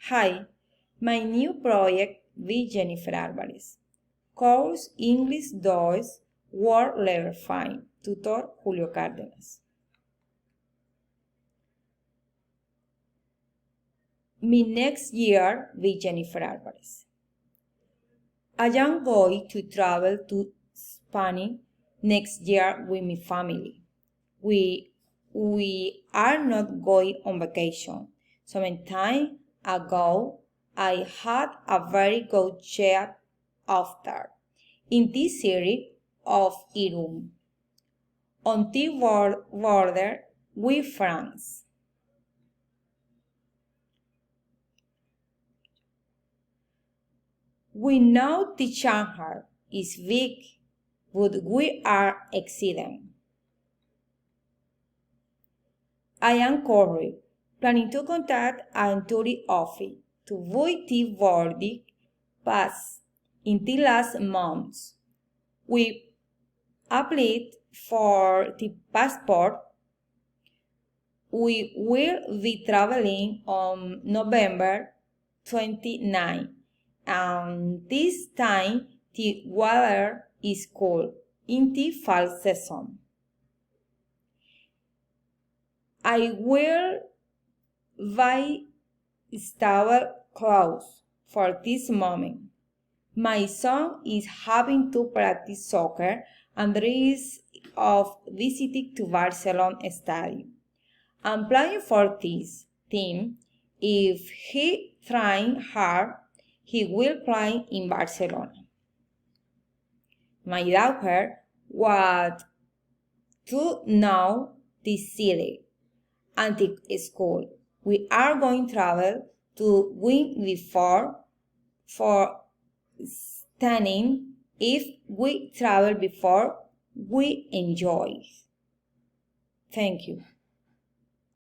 Hi, my new project with Jennifer Álvarez. Course English 2, Word Level 5, tutor Julio Cárdenas. My next year with Jennifer Álvarez. I am going to travel to Spain next year with my family. We are not going on vacation. Some time ago, I had a very good chat after in this series of Irún on the border with France. We know the Shanghai is big, but we are excited. I am currently planning to contact an tourist office to buy the boarding pass in the last months. We applied for the passport. We will be traveling on November 29, and this time the weather is cool in the fall season. I will buy stable clothes for this moment. My son is having to practice soccer and there is of visiting to Barcelona Stadium. I'm playing for this team. If he trains hard, he will play in Barcelona. My daughter wants to know the city and the school. We are going to travel to win before for standing. If we travel before, we enjoy. Thank you.